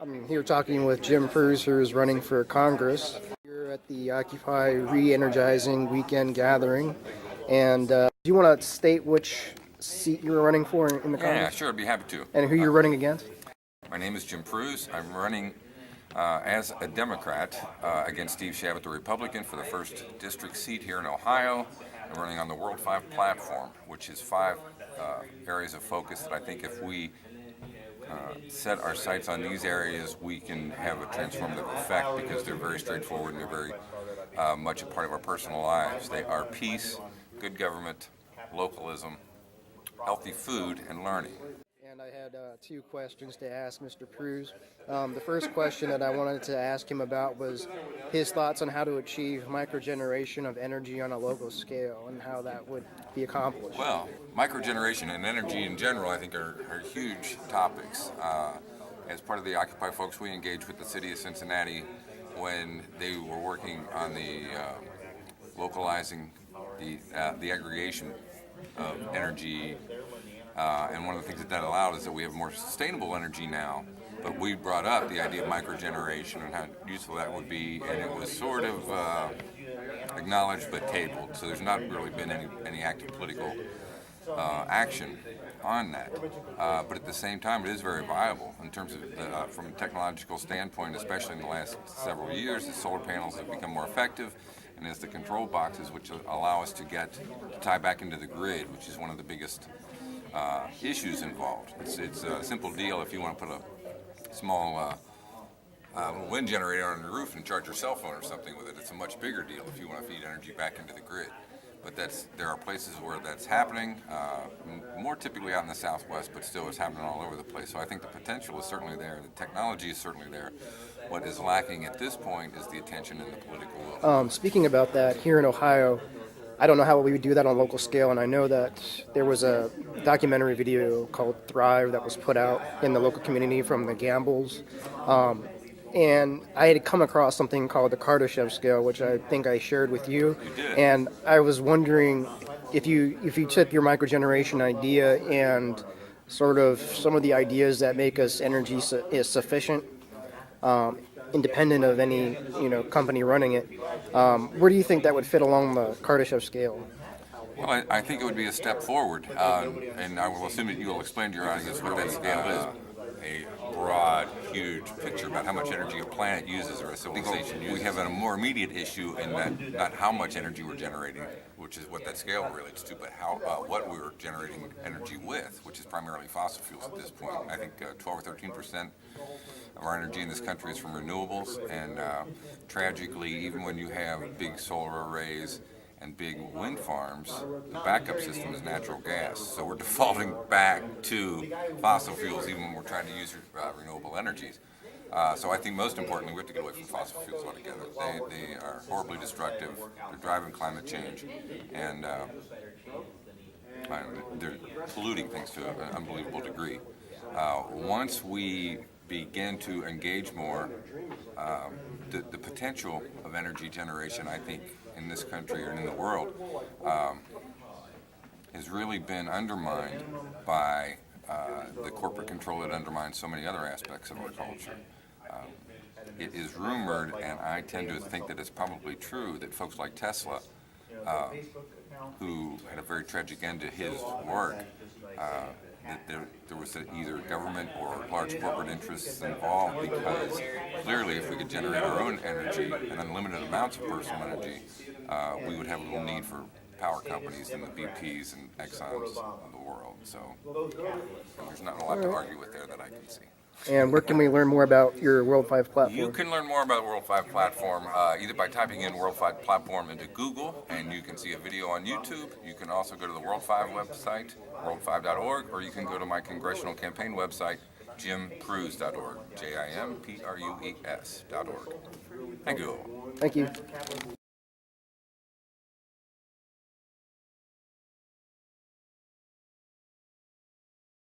I'm here talking with Jim Prues, who is running for Congress. You're at the Occupy Re-Energizing Weekend Gathering, and do you want to state which seat you're running for in the Congress? Yeah, sure, I'd be happy to. And who you're running against? My name is Jim Prues. I'm running as a Democrat against Steve Chabot, the Republican, for the 1st District seat here in Ohio. I'm running on the World 5 platform, which is 5 areas of focus that I think if we set our sights on these areas, we can have a transformative effect because they're very straightforward and they're very much a part of our personal lives. They are peace, good government, localism, healthy food, and learning. And I had 2 questions to ask Mr. Prues. The first question that I wanted to ask him about was his thoughts on how to achieve microgeneration of energy on a local scale and how that would be accomplished. Well, microgeneration and energy in general, I think, are huge topics. As part of the Occupy folks, we engaged with the city of Cincinnati when they were working on the localizing the aggregation of energy. And one of the things that allowed is that we have more sustainable energy now, but we brought up the idea of microgeneration and how useful that would be, and it was sort of acknowledged but tabled. So there's not really been any active political action on that. But at the same time, it is very viable in terms of from a technological standpoint, especially in the last several years, the solar panels have become more effective. And as the control boxes, which allow us to tie back into the grid, which is one of the biggest issues involved. It's a simple deal if you want to put a small little wind generator on your roof and charge your cell phone or something with it. It's a much bigger deal if you want to feed energy back into the grid. But there are places where that's happening, more typically out in the Southwest, but still it's happening all over the place. So I think the potential is certainly there. The technology is certainly there. What is lacking at this point is the attention and the political will. Speaking about that, here in Ohio, I don't know how we would do that on a local scale, and I know that there was a documentary video called Thrive that was put out in the local community from the Gambles. And I had come across something called the Kardashev scale, which I think I shared with you. You did. And I was wondering if you took your microgeneration idea and sort of some of the ideas that make us energy is sufficient, independent of any company running it, where do you think that would fit along the Kardashev scale? Well, I think it would be a step forward, and I will assume that you will explain to your audience what that scale is. A broad, huge picture about how much energy a planet uses or a civilization uses. We have a more immediate issue in that not how much energy we're generating, which is what that scale relates to, but what we're generating energy with, which is primarily fossil fuels at this point. I think 12 or 13% of our energy in this country is from renewables, and tragically, even when you have big solar arrays and big wind farms, the backup system is natural gas. So we're defaulting back to fossil fuels even when we're trying to use renewable energies. So I think most importantly, we have to get away from fossil fuels altogether. They are horribly destructive. They're driving climate change, and they're polluting things to an unbelievable degree. Once we begin to engage more, the potential of energy generation, I think, in this country and in the world has really been undermined by the corporate control that undermines so many other aspects of our culture. It is rumored, and I tend to think that it's probably true, that folks like Tesla, who had a very tragic end to his work, that there was either government or large corporate interests involved, because clearly if we could generate our own energy and unlimited amounts of personal energy, we would have little need for power companies and the BPs and Exxons of the world. So there's not a lot to argue with there that I can see. And where can we learn more about your World 5 platform? You can learn more about World 5 platform either by typing in World 5 platform into Google, and you can see a video on YouTube. You can also go to the World 5 website, world5.org, or you can go to my congressional campaign website, jimprues.org, JIMPRUES.org. Thank you. Thank you.